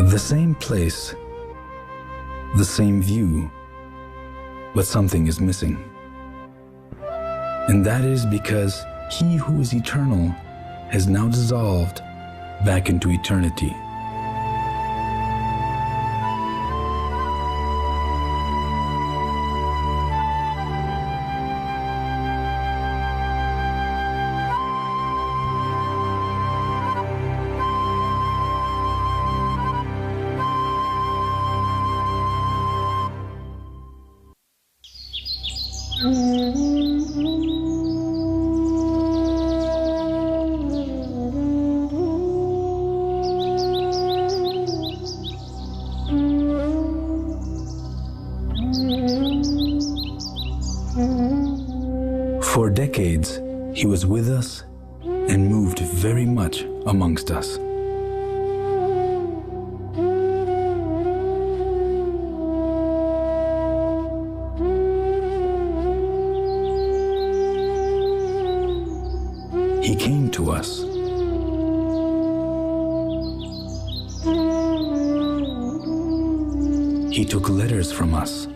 The same place, the same view, but something is missing. And that is because He who is eternal has now dissolved back into eternity. For decades, He was with us and moved very much amongst us. He came to us. He took letters from us.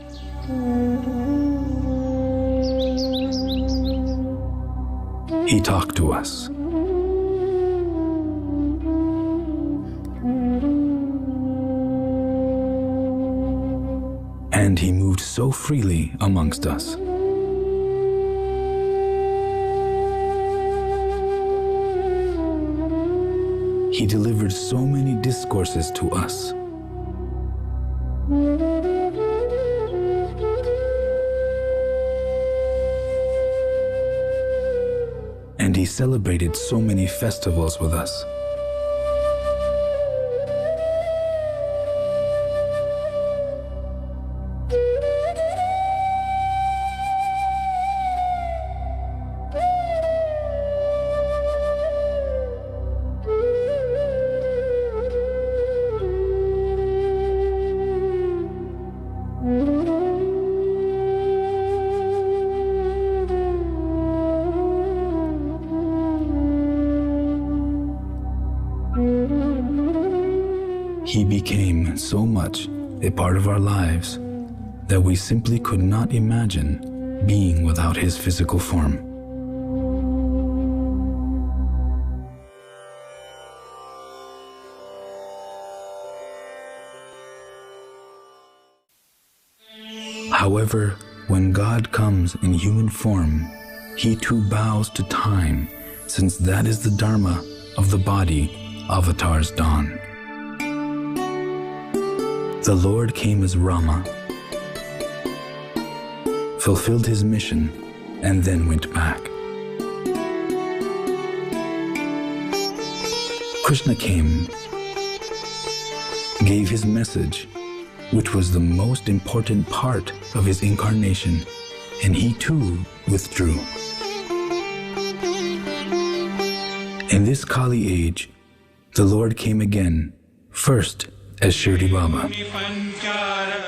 He talked to us. And He moved so freely amongst us. He delivered so many discourses to us. And He celebrated so many festivals with us. He became so much a part of our lives that we simply could not imagine being without His physical form. However, when God comes in human form, He too bows to time, since that is the dharma of the body avatar's dawn. The Lord came as Rama, fulfilled His mission, and then went back. Krishna came, gave His message, which was the most important part of His incarnation, and He too withdrew. In this Kali age, the Lord came again, first as Shirdi Baba.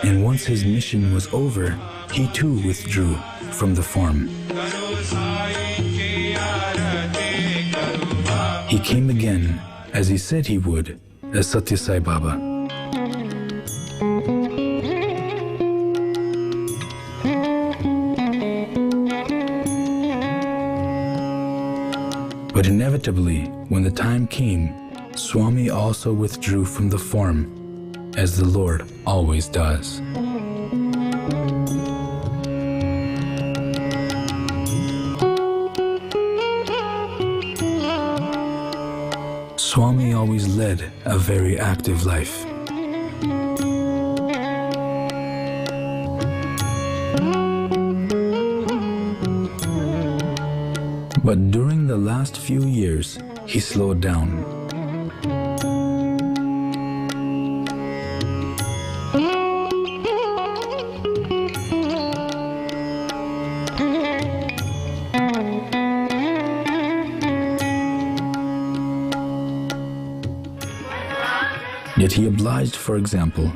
And once His mission was over, He too withdrew from the form. He came again, as He said He would, as Satya Sai Baba. But inevitably, when the time came, Swami also withdrew from the form, as the Lord always does. Swami always led a very active life. But during the last few years, he slowed down. Yet he obliged, for example,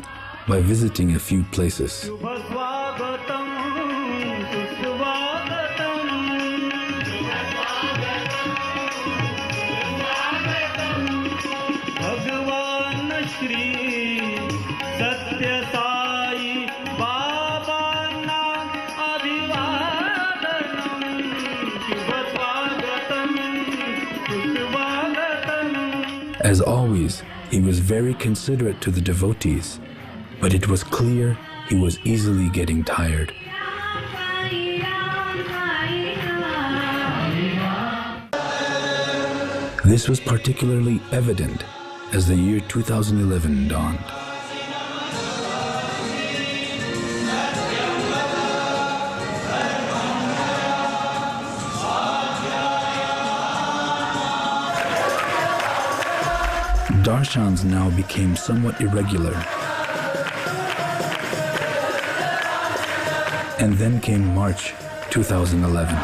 by visiting a few places. As always, he was very considerate to the devotees, but it was clear he was easily getting tired. This was particularly evident as the year 2011 dawned. Darshans now became somewhat irregular. And then came March 2011.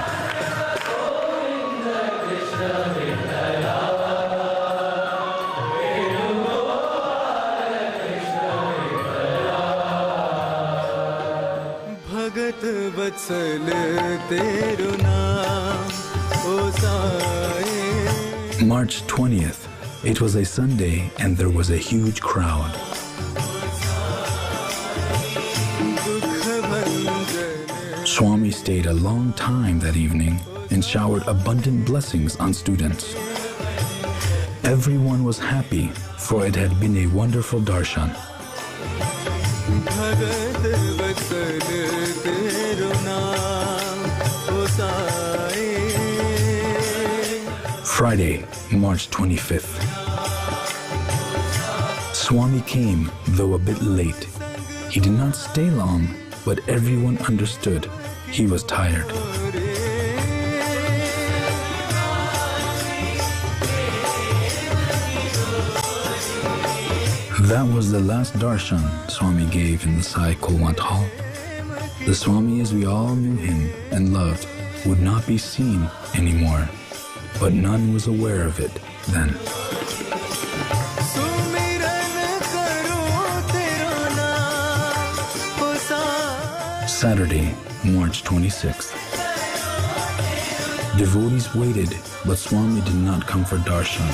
March 20th. It was a Sunday and there was a huge crowd. Swami stayed a long time that evening and showered abundant blessings on students. Everyone was happy, for it had been a wonderful darshan. Friday, March 25th. Swami came, though a bit late. He did not stay long, but everyone understood he was tired. That was the last darshan Swami gave in the Sai Kulwant Hall. The Swami as we all knew him and loved would not be seen anymore, but none was aware of it then. Saturday, March 26th. Devotees waited, but Swami did not come for darshan.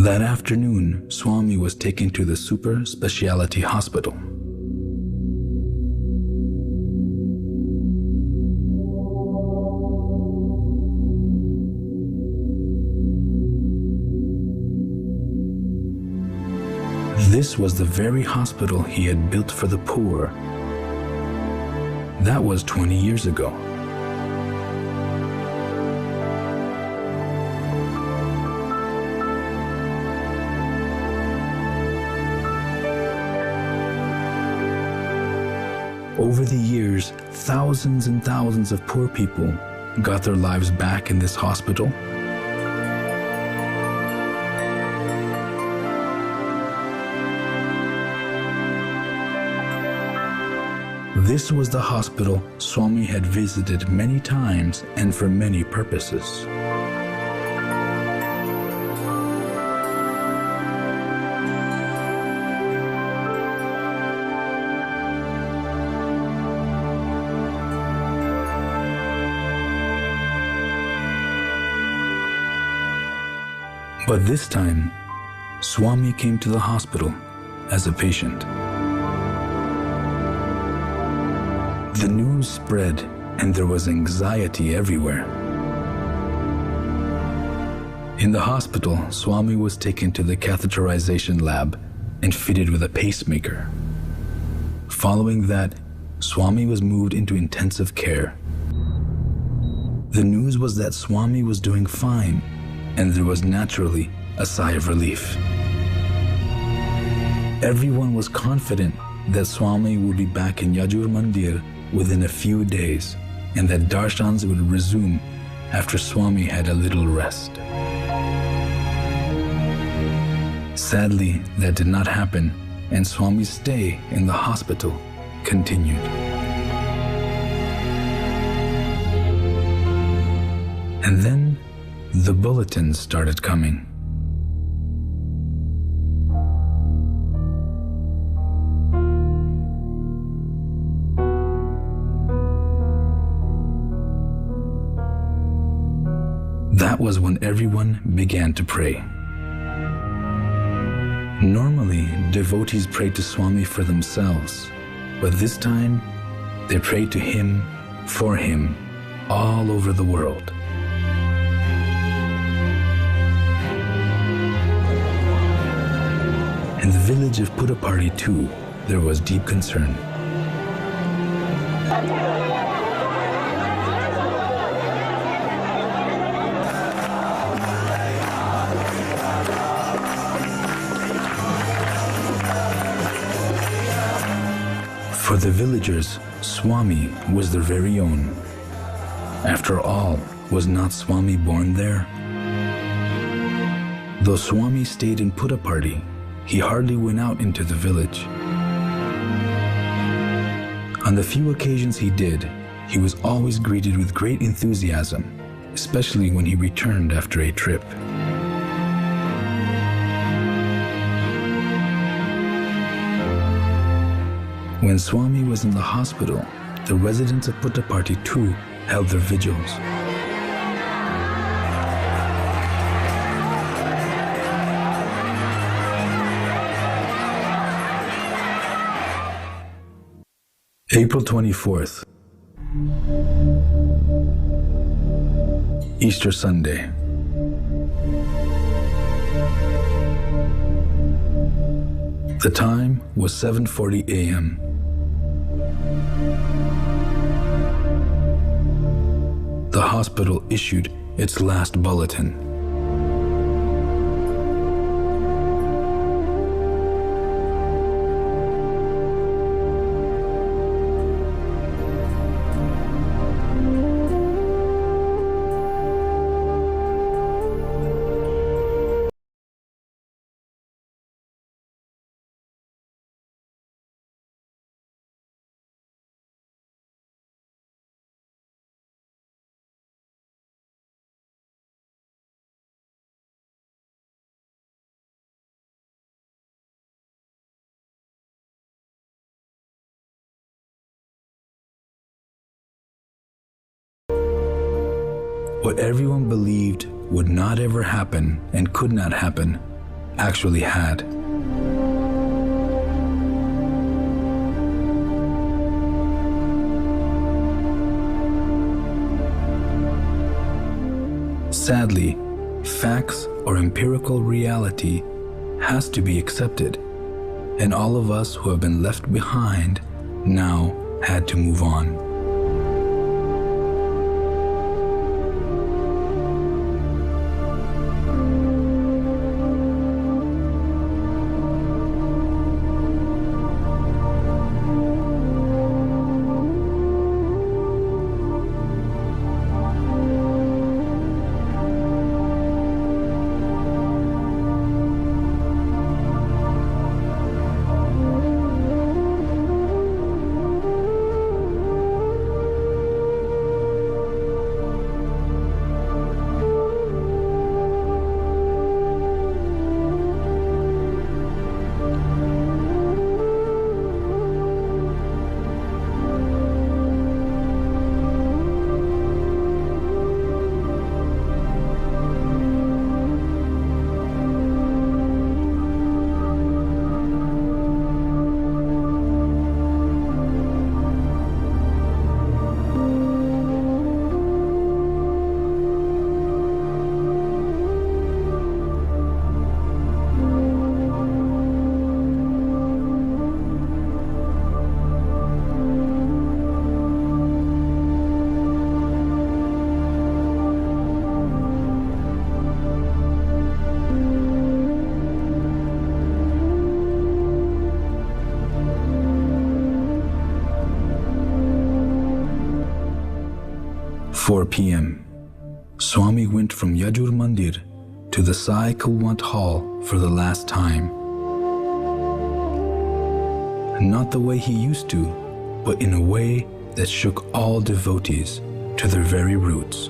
That afternoon, Swami was taken to the super specialty hospital. This was the very hospital he had built for the poor. That was 20 years ago. Over the years, thousands and thousands of poor people got their lives back in this hospital. This was the hospital Swami had visited many times and for many purposes. But this time, Swami came to the hospital as a patient. The news spread and there was anxiety everywhere. In the hospital, Swami was taken to the catheterization lab and fitted with a pacemaker. Following that, Swami was moved into intensive care. The news was that Swami was doing fine, and there was naturally a sigh of relief. Everyone was confident that Swami would be back in Yajur Mandir within a few days, and that darshans would resume after Swami had a little rest. Sadly, that did not happen, and Swami's stay in the hospital continued. And then the bulletins started coming. That was when everyone began to pray. Normally, devotees prayed to Swami for themselves, but this time they prayed to him for him all over the world. In the village of Puttaparthi too, there was deep concern. For the villagers, Swami was their very own. After all, was not Swami born there? Though Swami stayed in Puttaparthi, he hardly went out into the village. On the few occasions he did, he was always greeted with great enthusiasm, especially when he returned after a trip. When Swami was in the hospital, the residents of Puttaparthi too held their vigils. April 24th, Easter Sunday. The time was 7:40 a.m. The hospital issued its last bulletin. What everyone believed would not ever happen and could not happen actually had. Sadly, facts or empirical reality has to be accepted, and all of us who have been left behind now had to move on. "4 p.m. Swami went from Yajur Mandir to the Sai Kulwant Hall for the last time. Not the way he used to, but in a way that shook all devotees to their very roots.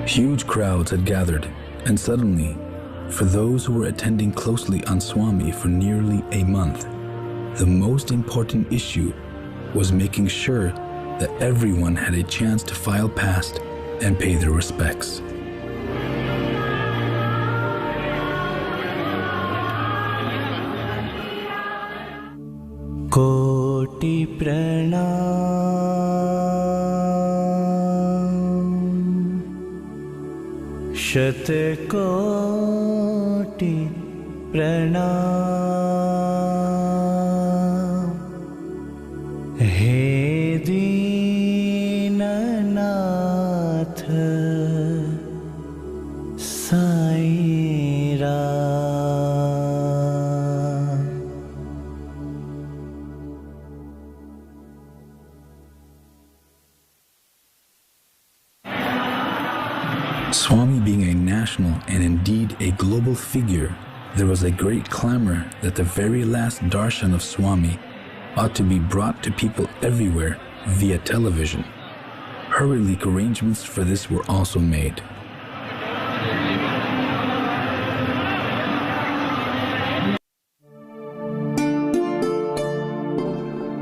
Huge crowds had gathered, and suddenly, for those who were attending closely on Swami for nearly a month, the most important issue was making sure that everyone had a chance to file past and pay their respects. Koti pranam, shat koti pranam, he Dinanath Sai Ram. Swami being a national and indeed a global figure, there was a great clamor that the very last darshan of Swami ought to be brought to people everywhere via television. Hurriedly arrangements for this were also made.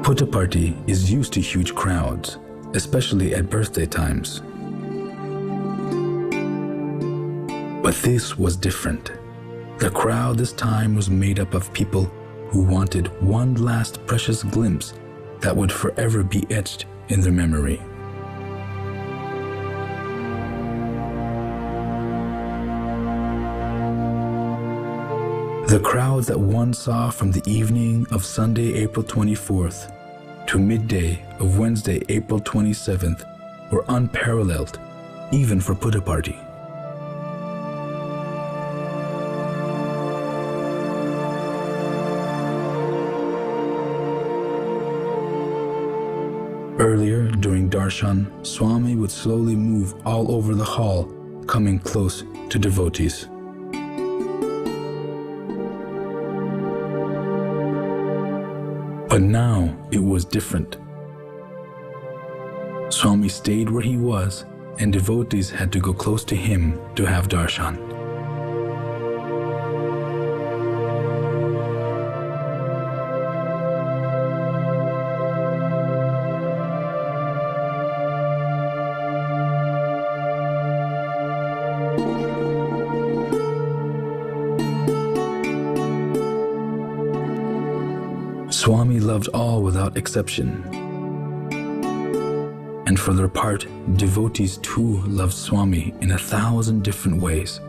Puttaparthi is used to huge crowds, especially at birthday times. But this was different. The crowd this time was made up of people who wanted one last precious glimpse that would forever be etched in their memory. The crowds that one saw from the evening of Sunday, April 24th to midday of Wednesday, April 27th were unparalleled, even for Puttaparthi. Earlier, during darshan, Swami would slowly move all over the hall, coming close to devotees. But now it was different. Swami stayed where he was, and devotees had to go close to him to have darshan. Swami loved all without exception. And for their part, devotees too loved Swami in 1,000 different ways.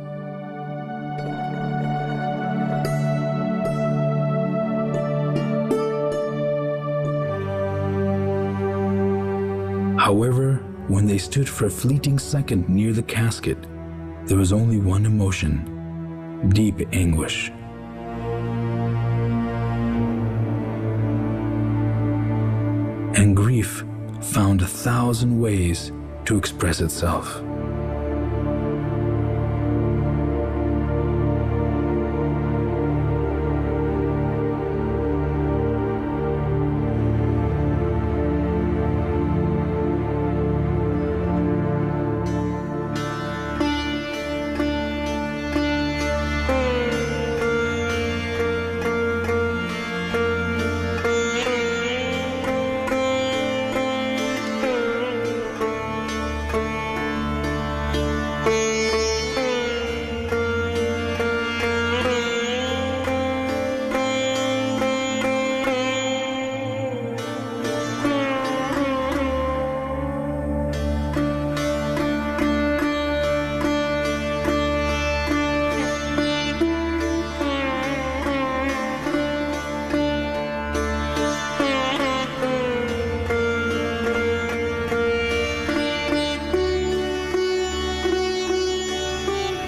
However, when they stood for a fleeting second near the casket, there was only one emotion: deep anguish. And grief found 1,000 ways to express itself.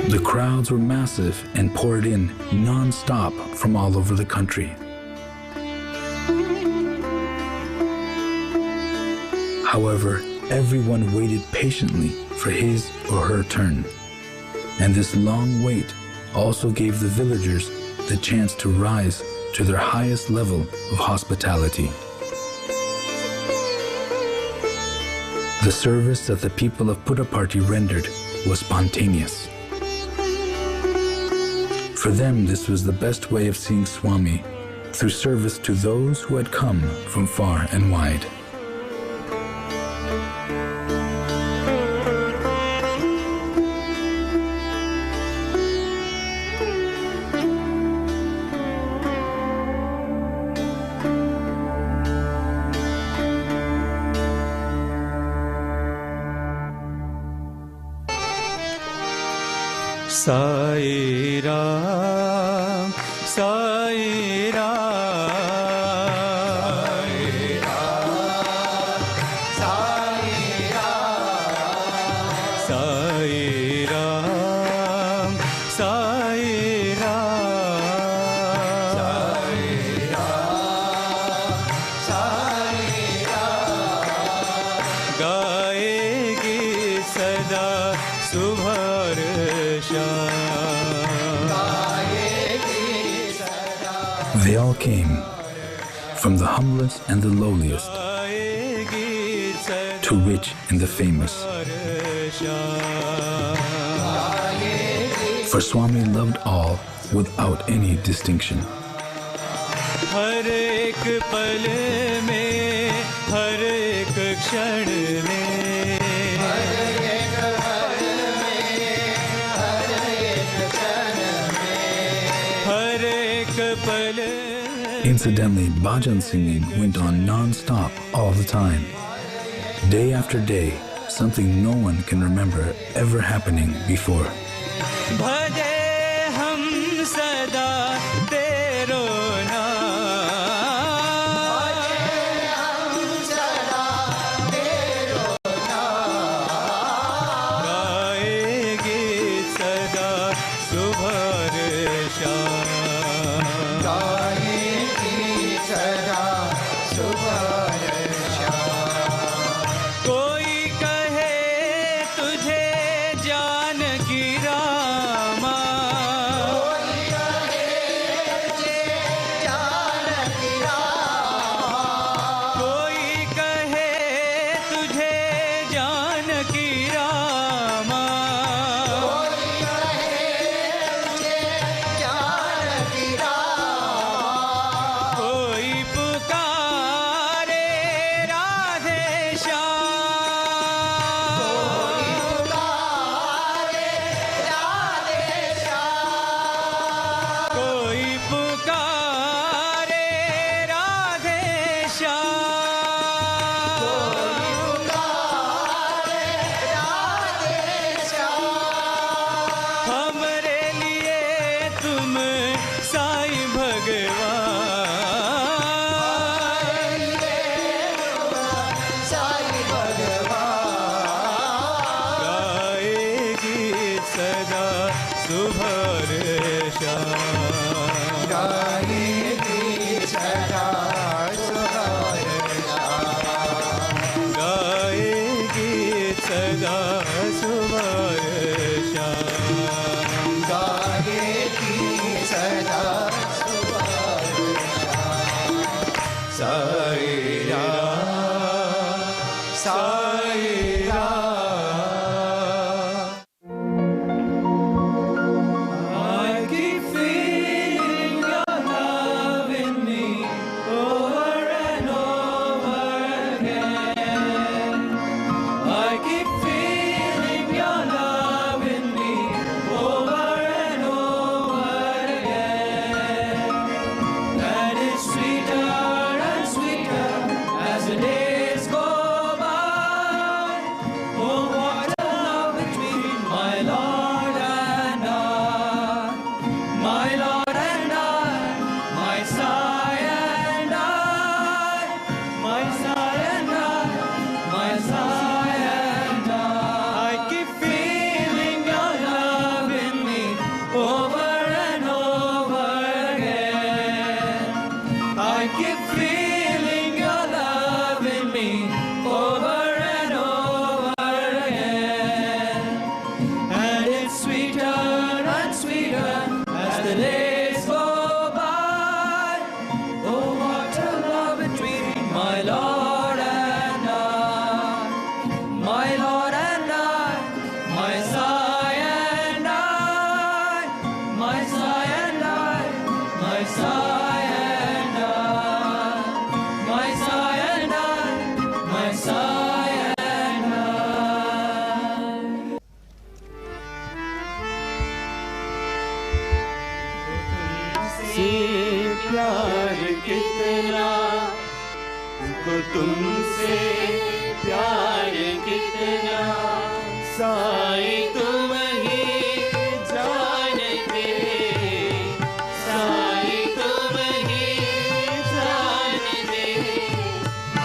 The crowds were massive and poured in non-stop from all over the country. However, everyone waited patiently for his or her turn. And this long wait also gave the villagers the chance to rise to their highest level of hospitality. The service that the people of Puttaparthi rendered was spontaneous. For them, this was the best way of seeing Swami, through service to those who had come from far and wide. Sai Ram, Sai Ram, Sai Ram, Sai Ram, Sai Ram, Sai Ram, Sai Ram, गाएगी सदा सुबह They all came, from the humblest and the lowliest, to rich and the famous. For Swami loved all without any distinction. हर एक पल में, हर एक क्षण में, हर एक पल में, हर एक क्षण में, हर एक पल. Incidentally, bhajan singing went on non-stop all the time. Day after day, something no one can remember ever happening before. भजे हम सदा तेरो तुमसे प्यार कितना, हमको तुमसे प्यार कितना, साई तुम ही जानते, साई तुम ही जानते,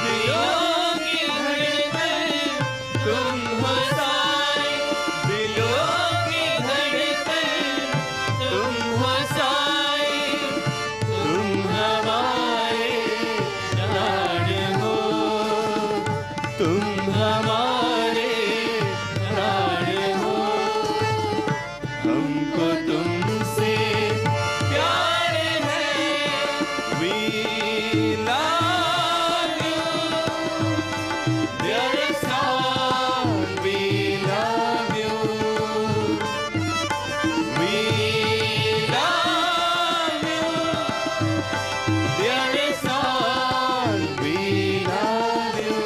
दिलों की धड़कन तुम हो साई, दिलों की धड़कन तुम हो साई, तुम हमारे प्राण हो, तुम हमारे प्राण हो, हमको तुमसे प्यार है, we love you, dear son, we love you, we love you, dear son, we love you.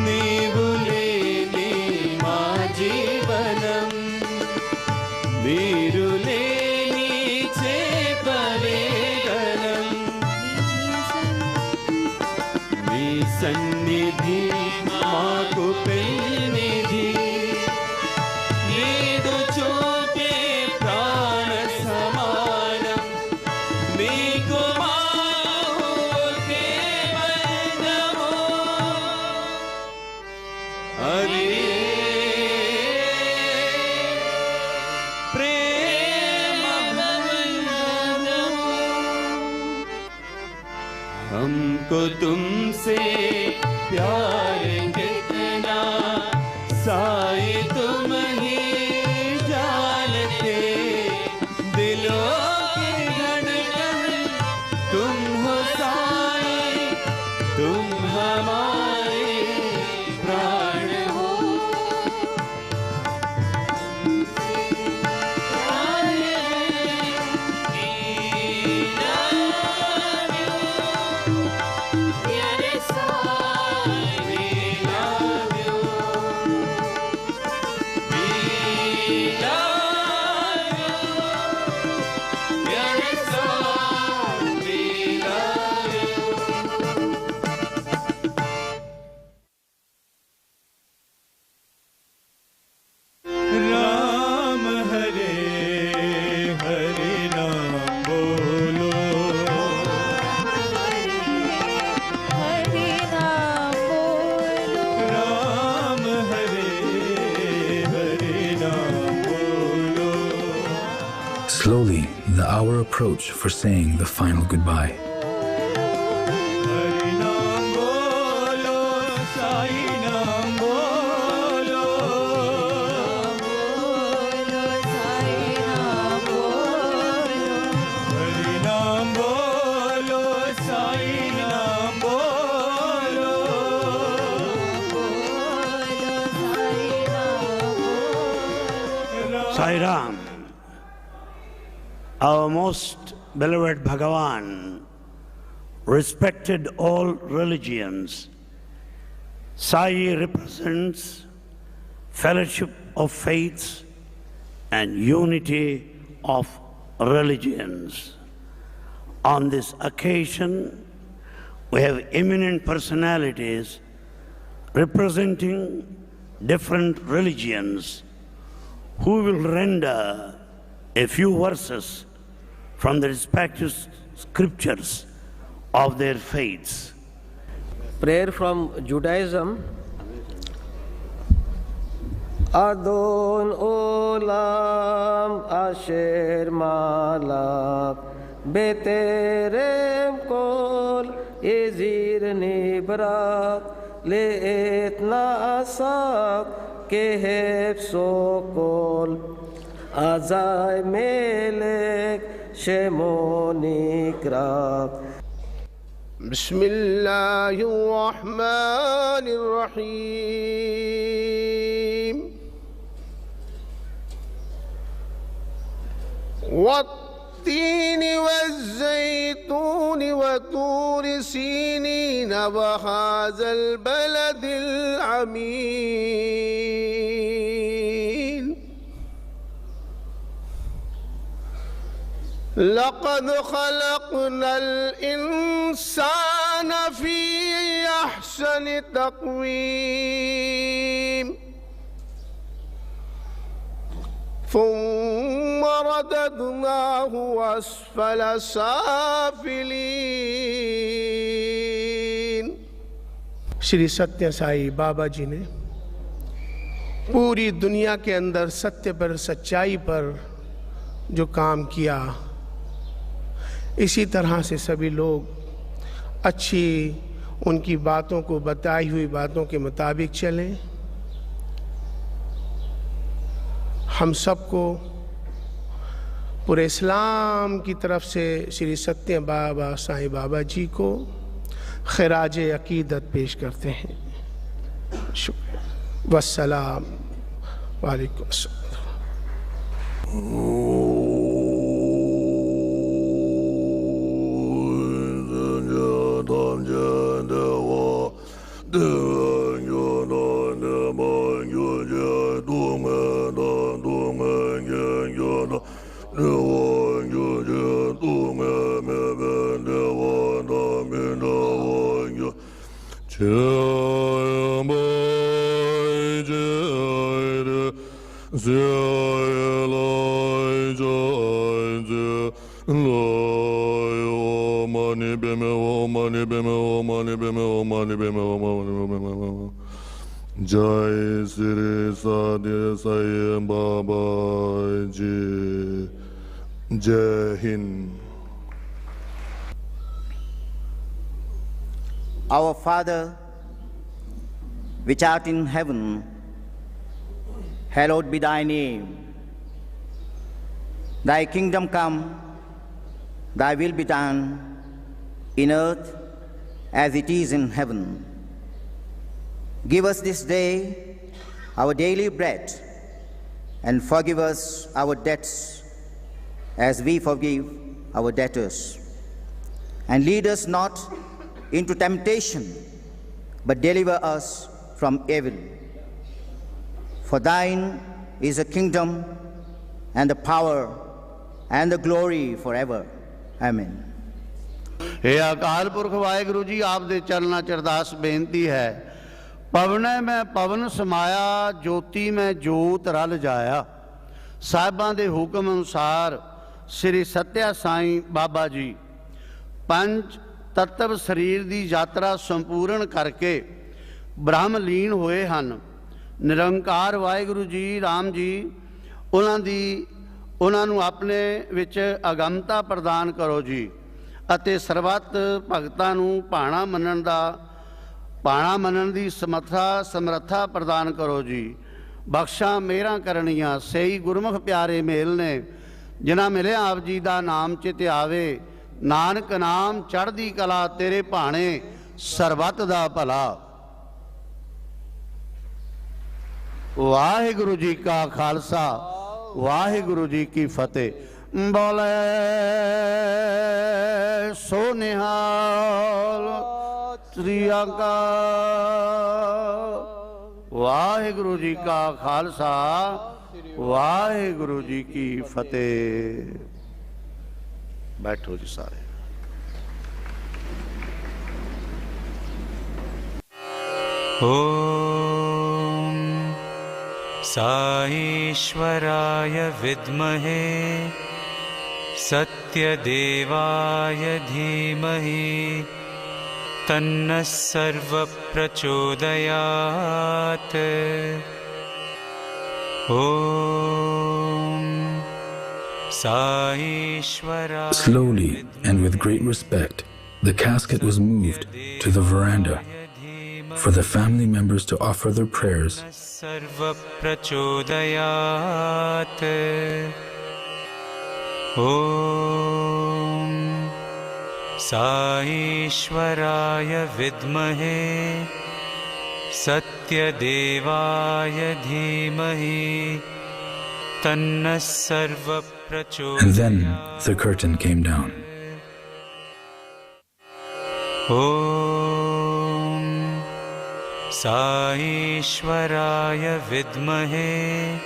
నీవు లేని మా జీవనం, మీరు లేని చేపవేగనం, మీ సన్నిధి మాకు పెన్నిధి, నీదు చూపే ప్రాణ సమానం, నీకు మాకు ఒకే బంధము, అదే ప్రేమ బంధము. हमको तुमसे प्यार कितना, साई तुम ही जानते, दिलों की धड़कन तुम हो साई, तुम हमारे प्राण हो, प्यार है, we love you, dear son, we love you, we love you, dear son, we love you. Ram Hare Hare Ram बोलो, हरे नाम बोलो, राम हरे हरे राम बोलो. Slowly, the hour approached for saying the final goodbye. Hari नाम बोलो, साई नाम बोलो, बोलो साई नाम बोलो, हरि नाम बोलो, साई नाम बोलो. बोलो साई नाम बोलो. Sai Ram, our most beloved Bhagavan, respected all religions. Sai represents fellowship of faiths and unity of religions. On this occasion, we have eminent personalities representing different religions who will render a few verses from the respective scriptures of their faiths. Prayer from Judaism. Adon olam asher malak beterem kol ezir nibrat leet nasak kehef sokol azay melek shemonikrat. بسم الله الرحمن الرحيم. والتين والزيتون وطور سينين وهذا البلد العميد لقد خلقنا الإنسان في أحسن تقويم ثم رددناه أسفل سافلين. Shri सत्य साई बाबा जी ने पूरी दुनिया के अंदर सत्य पर, सच्चाई पर जो काम किया, इसी तरह से सभी लोग अच्छी उनकी बातों को, बताई हुई बातों के मुताबिक चलें। हम सबको पूरे इस्लाम की तरफ से श्री सत्य बाबा साईं बाबा जी को खिराज अकीदत पेश करते हैं। शुक्रिया। वस्सलाम वालेकुम अस्सलाम। जय श्री सत्य साई बाबा जी। जय Hind. Our Father, which art in heaven, hallowed be thy name. Thy kingdom come, thy will be done, in earth as it is in heaven. Give us this day our daily bread, and forgive us our debts as we forgive our debtors. And lead us not into temptation, but deliver us from evil. For thine is the kingdom and the power and the glory forever. Amen. हे अकाल पुरख वाहिगुरु जी, आप दे चरना चरदास बेनती है। पवने में पवन समाया, ज्योति में जोत रल जाया। साहिबां दे हुक्म अनुसार श्री सत्या साईं बाबा जी पंच तत्व शरीर की यात्रा संपूर्ण करके ब्रह्म लीन होए हन। निरंकार वाहिगुरु जी राम जी उन्हां नूं अपने विच अगमता प्रदान करो जी, अते सरबत भगतां नूं भाणा मनण दी समर्था प्रदान करो जी। बख्शा मेरा करनिया सही गुरमुख प्यारे मेल ने, जिन्हां मिले आप जी दा नाम चित आवे। नानक नाम चढ़दी कला, तेरे भाणे सरबत दा भला। वाहिगुरु जी का खालसा, वाहिगुरु जी की फतेह। बोले सो निहाल श्री अकाल। वाहिगुरु जी का खालसा, वाहिगुरु जी की फतेह। बैठो जी सारे। ओम साईश्वराय विद्महे सत्यदेवाय धीमहि तन्नः सर्वः प्रचोदयात्। ओम Slowly and with great respect, the casket was moved to the veranda for the family members to offer their prayers. Om Saishwaraya Vidmahe Satyadevaya Dhimahi Tanna Sarva Prachodayat. And then the curtain came down. Om Saishwaraya Vidmahe.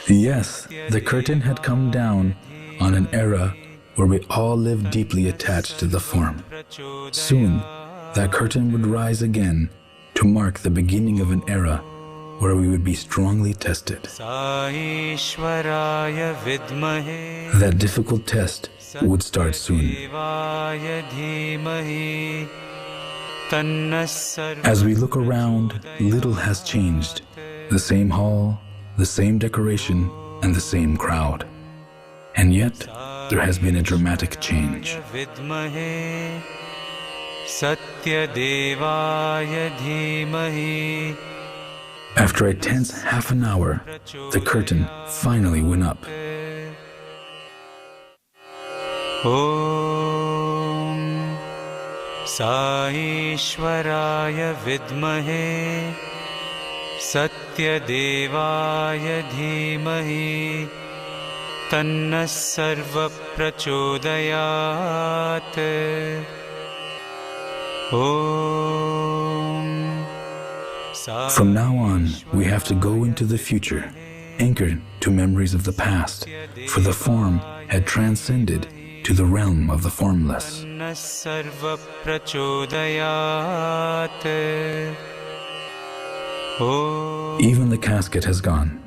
Yes, the curtain had come down on an era where we all live deeply attached to the form. Soon, that curtain would rise again to mark the beginning of an era where we would be strongly tested. That difficult test would start soon. As we look around, little has changed. The same hall, the same decoration, and the same crowd. And yet, there has been a dramatic change. After a tense half an hour, the curtain finally went up. Om Saishwaraya Vidmahe Satyadevaya Dhimahi Tanna Sarva Prachodayat. From now on, we have to go into the future, anchored to memories of the past, for the form had transcended to the realm of the formless. Even the casket has gone,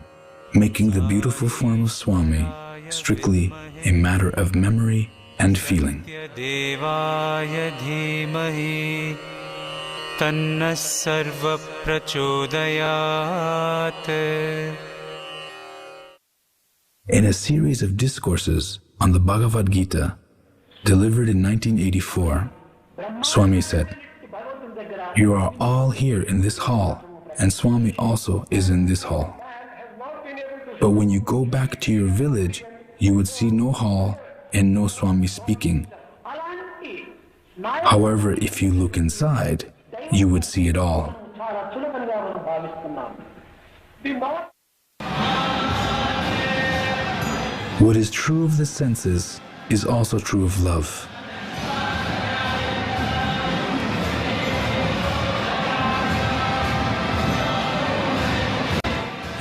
making the beautiful form of Swami strictly a matter of memory and feeling. In a series of discourses on the Bhagavad Gita, delivered in 1984, Swami said, "You are all here in this hall, and Swami also is in this hall. But when you go back to your village, you would see no hall and no Swami speaking. However, if you look inside, you would see it all." What is true of the senses is also true of love.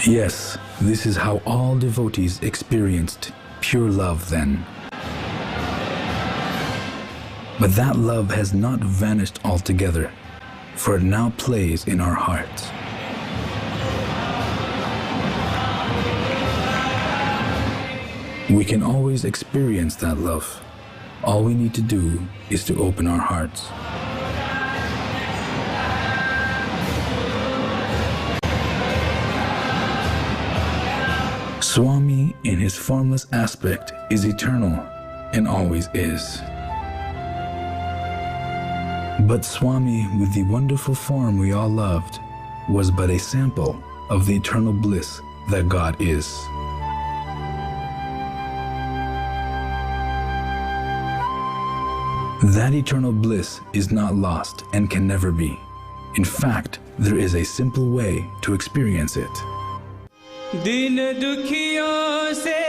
Yes, this is how all devotees experienced pure love then. But that love has not vanished altogether, for it now plays in our hearts. We can always experience that love. All we need to do is to open our hearts. Swami, in his formless aspect, is eternal and always is. But Swami, with the wonderful form we all loved, was but a sample of the eternal bliss that God is. That eternal bliss is not lost and can never be. In fact, there is a simple way to experience it. दिन दुखियों से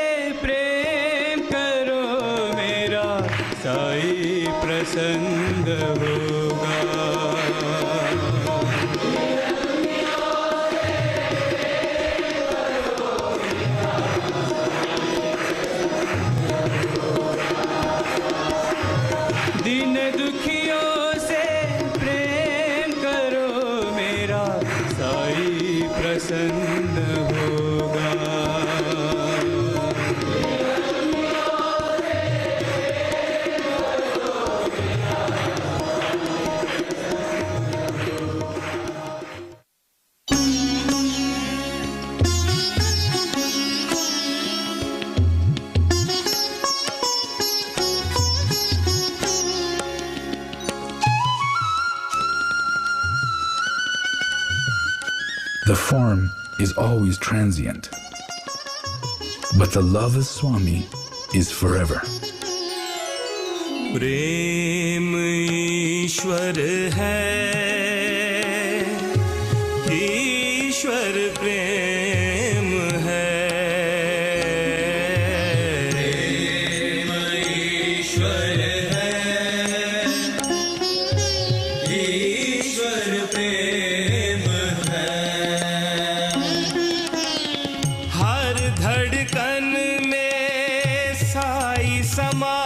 प्रेम करो मेरा साईं प्रसन्न होगा. दिन दुखियों से प्रेम करो मेरा साईं प्रसन्न होगा. The form is always transient, but the love of Swami is forever. प्रेम ईश्वर है, ईश्वर प्रेम है. प्रेम ईश्वर है, ईश्वर प्रेम है. हर धड़कन में साई समा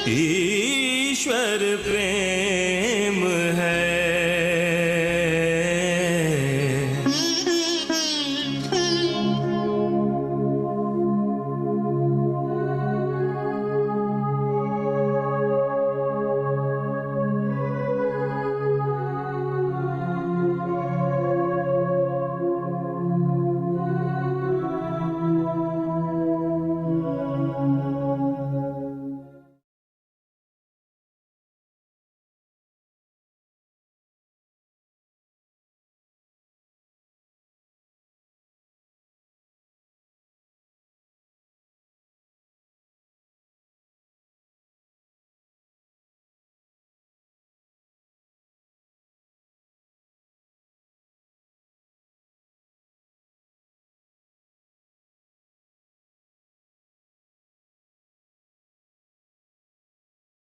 ईश्वर प्रेम